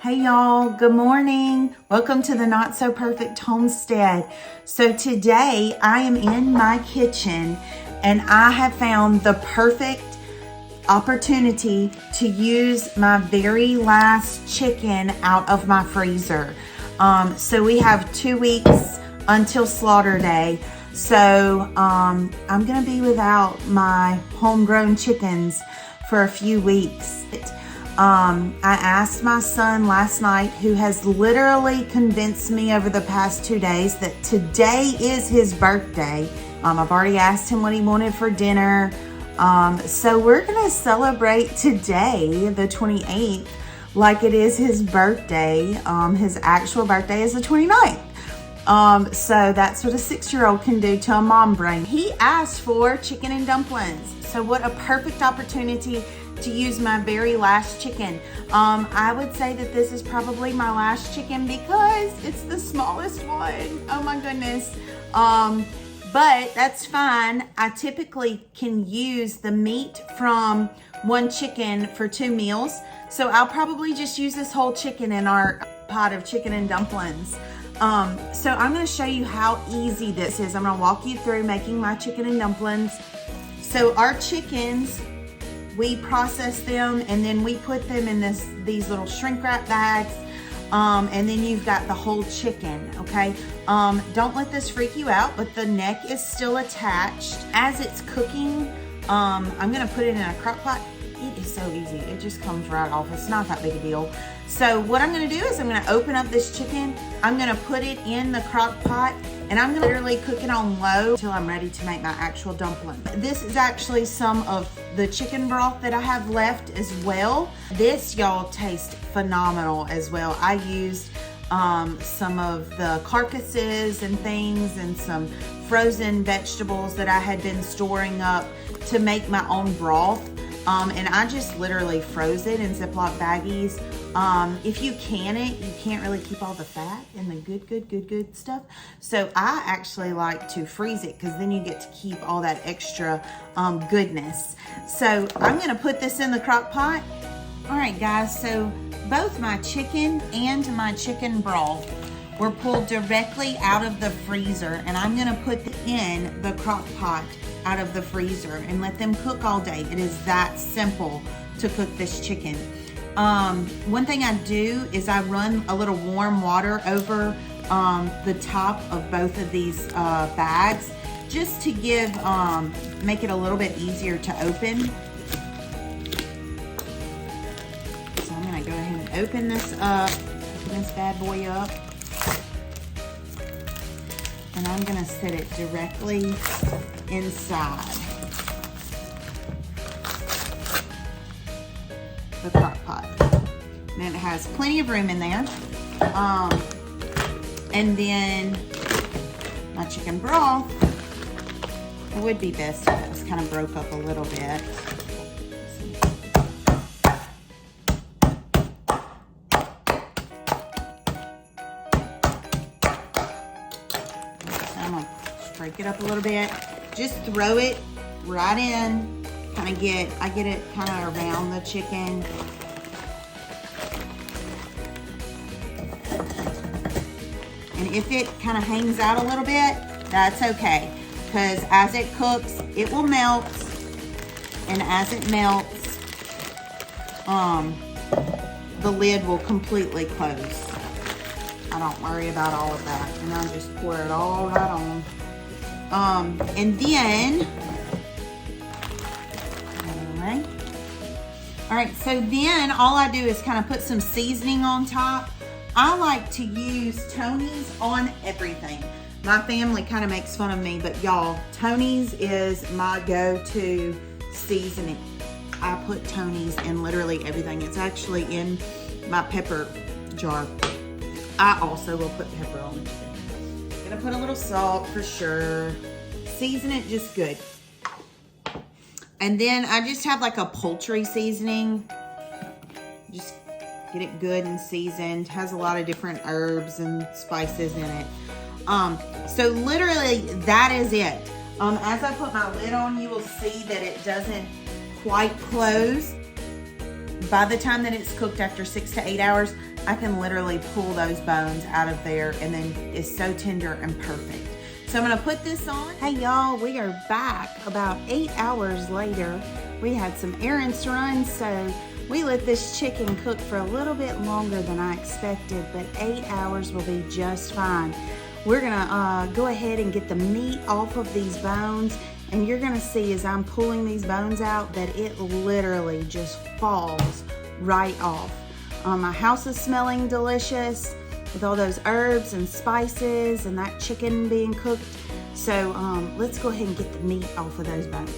Hey y'all, good morning. Welcome to the Not So Perfect Homestead. So today I am in my kitchen and I have found the perfect opportunity to use my very last chicken out of my freezer. So we have 2 weeks until slaughter day. So I'm gonna be without my homegrown chickens for a few weeks. I asked my son last night, who has literally convinced me over the past 2 days that today is his birthday. I've already asked him what he wanted for dinner. So we're gonna celebrate today, the 28th, like it is his birthday. His actual birthday is the 29th. So that's what a 6-year-old can do to a mom brain. He asked for chicken and dumplings. So what a perfect opportunity to use my very last chicken. I would say that this is probably my last chicken because it's the smallest one. Oh my goodness. But that's fine. I typically can use the meat from one chicken for 2 meals. So I'll probably just use this whole chicken in our pot of chicken and dumplings. So I'm gonna show you how easy this is. I'm gonna walk you through making my chicken and dumplings. So our chickens, we process them and then we put them in these little shrink wrap bags. And then you've got the whole chicken, okay? Don't let this freak you out, but the neck is still attached. As it's cooking, I'm gonna put it in a crock pot. It is so easy, it just comes right off. It's not that big a deal. So what I'm gonna do is I'm gonna open up this chicken, I'm gonna put it in the crock pot, and I'm gonna literally cook it on low until I'm ready to make my actual dumpling. This is actually some of the chicken broth that I have left as well. This, y'all, tastes phenomenal as well. I used some of the carcasses and things and some frozen vegetables that I had been storing up to make my own broth. And I just literally froze it in Ziploc baggies. If you can it, you can't really keep all the fat and the good stuff. So I actually like to freeze it because then you get to keep all that extra goodness. So I'm gonna put this in the crock pot. All right, guys, so both my chicken and my chicken broth were pulled directly out of the freezer, and I'm gonna put them in the crock pot out of the freezer and let them cook all day. It is that simple to cook this chicken. One thing I do is I run a little warm water over the top of both of these bags just to make it a little bit easier to open. So I'm gonna go ahead and open this bad boy up. And I'm gonna set it directly inside the crock pot. And it has plenty of room in there. And then my chicken broth, it would be best if it was kind of broke up a little bit. Break it up a little bit. Just throw it right in. I get it kind of around the chicken. And if it kind of hangs out a little bit, that's okay. Because as it cooks, it will melt. And as it melts, the lid will completely close. I don't worry about all of that. And I just pour it all right on. And then, all right, so then all I do is kind of put some seasoning on top. I like to use Tony's on everything. My family kind of makes fun of me, but y'all, Tony's is my go-to seasoning. I put Tony's in literally everything. It's actually in my pepper jar. I also will put pepper on it. Gonna put a little salt for sure. Season it just good. And then I just have like a poultry seasoning. Just get it good and seasoned. Has a lot of different herbs and spices in it. So literally that is it. As I put my lid on, you will see that it doesn't quite close. by the time that it's cooked after 6 to 8 hours, I can literally pull those bones out of there, and then it's so tender and perfect. So I'm gonna put this on. Hey y'all, we are back about 8 hours later. We had some errands to run, so we let this chicken cook for a little bit longer than I expected, but 8 hours will be just fine. We're gonna go ahead and get the meat off of these bones, and you're gonna see as I'm pulling these bones out that it literally just falls right off. My house is smelling delicious with all those herbs and spices and that chicken being cooked. So let's go ahead and get the meat off of those bones.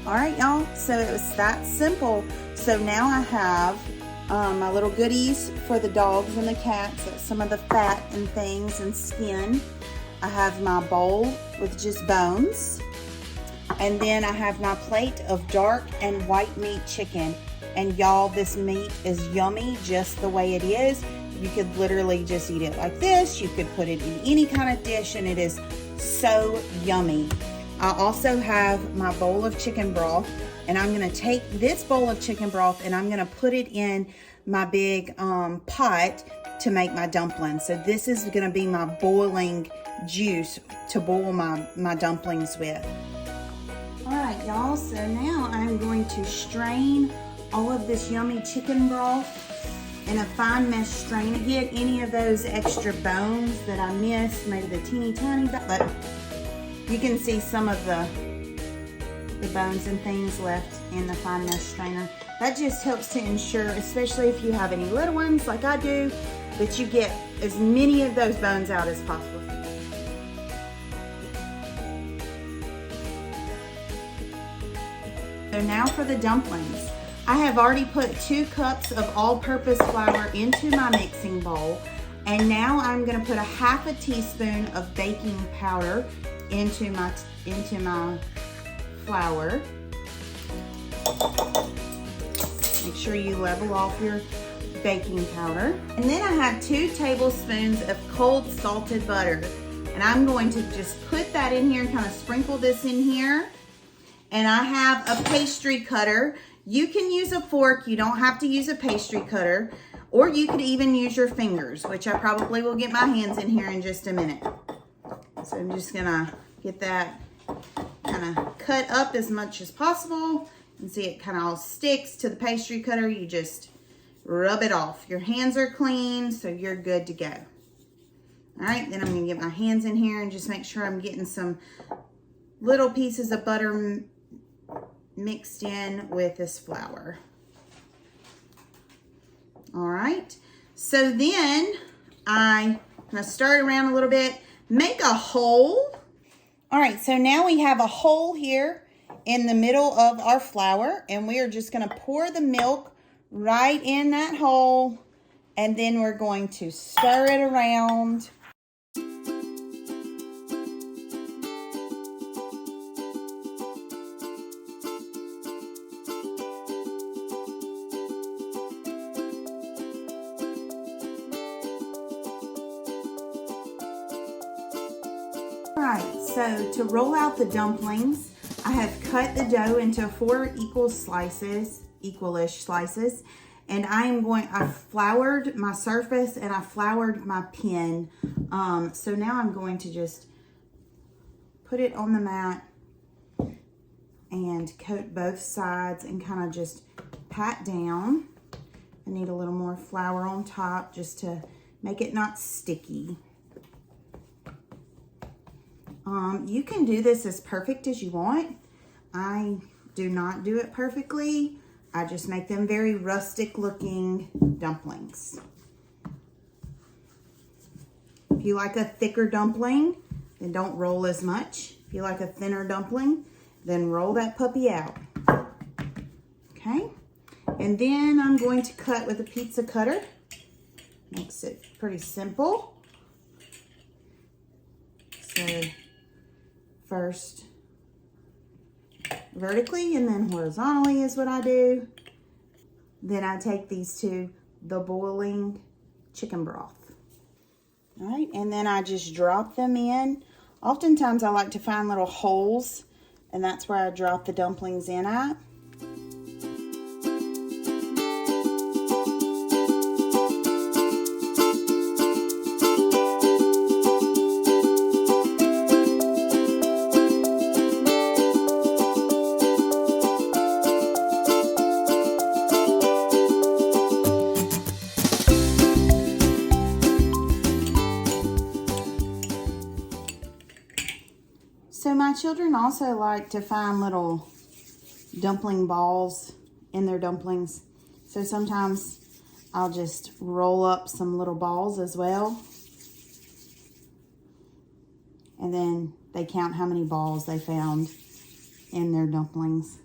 All right, y'all, so it was that simple. So now I have my little goodies for the dogs and the cats, some of the fat and things and skin. I have my bowl with just bones. And then I have my plate of dark and white meat chicken. And y'all, this meat is yummy just the way it is. You could literally just eat it like this. You could put it in any kind of dish and it is so yummy. I also have my bowl of chicken broth, and I'm gonna take this bowl of chicken broth and I'm gonna put it in my big pot to make my dumplings. So this is gonna be my boiling juice to boil my dumplings with. All right, y'all, so now I'm going to strain all of this yummy chicken broth in a fine mesh strainer. Get any of those extra bones that I missed, maybe the teeny tiny, but you can see some of the bones and things left in the fine mesh strainer. That just helps to ensure, especially if you have any little ones like I do, that you get as many of those bones out as possible. So now for the dumplings. I have already put 2 cups of all-purpose flour into my mixing bowl, and now I'm gonna put a ½ teaspoon of baking powder into my flour. Make sure you level off your baking powder. And then I have 2 tablespoons of cold salted butter. And I'm going to just put that in here and kind of sprinkle this in here. And I have a pastry cutter. You can use a fork, you don't have to use a pastry cutter, or you could even use your fingers, which I probably will get my hands in here in just a minute. So I'm just gonna get that kind of cut up as much as possible, and see it kind of all sticks to the pastry cutter. You just rub it off. Your hands are clean, so you're good to go. All right, then I'm gonna get my hands in here and just make sure I'm getting some little pieces of butter mixed in with this flour. All right, so then I'm gonna stir it around a little bit, make a hole. All right, so now we have a hole here in the middle of our flour, and we are just gonna pour the milk right in that hole, and then we're going to stir it around. All right, so to roll out the dumplings, I have cut the dough into 4 equal-ish slices, and I floured my surface and I floured my pin. So now I'm going to just put it on the mat and coat both sides and kind of just pat down. I need a little more flour on top just to make it not sticky. You can do this as perfect as you want. I do not do it perfectly. I just make them very rustic looking dumplings. If you like a thicker dumpling, then don't roll as much. If you like a thinner dumpling, then roll that puppy out. Okay, and then I'm going to cut with a pizza cutter. Makes it pretty simple. So first vertically and then horizontally is what I do. Then I take these to the boiling chicken broth. All right, and then I just drop them in. Oftentimes I like to find little holes, and that's where I drop the dumplings in at. So my children also like to find little dumpling balls in their dumplings. So sometimes I'll just roll up some little balls as well. And then they count how many balls they found in their dumplings.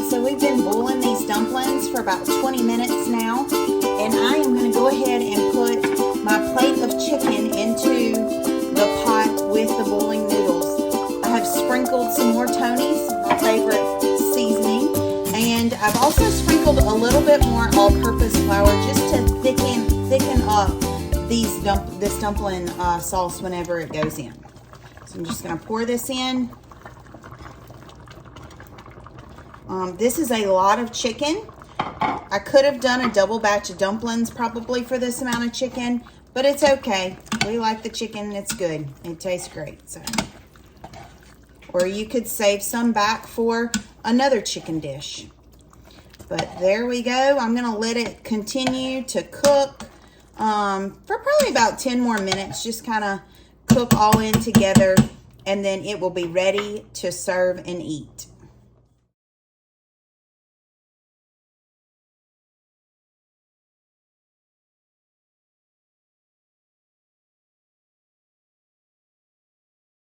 So we've been boiling these dumplings for about 20 minutes now, and I am going to go ahead and put my plate of chicken into the pot with the boiling noodles. I have sprinkled some more Tony's, my favorite seasoning, and I've also sprinkled a little bit more all-purpose flour just to thicken up this dumpling sauce whenever it goes in. So I'm just going to pour this in. This is a lot of chicken. I could have done a double batch of dumplings probably for this amount of chicken, but it's okay. We like the chicken. It's good. It tastes great. So, or you could save some back for another chicken dish. But there we go. I'm going to let it continue to cook for probably about 10 more minutes. Just kind of cook all in together, and then it will be ready to serve and eat.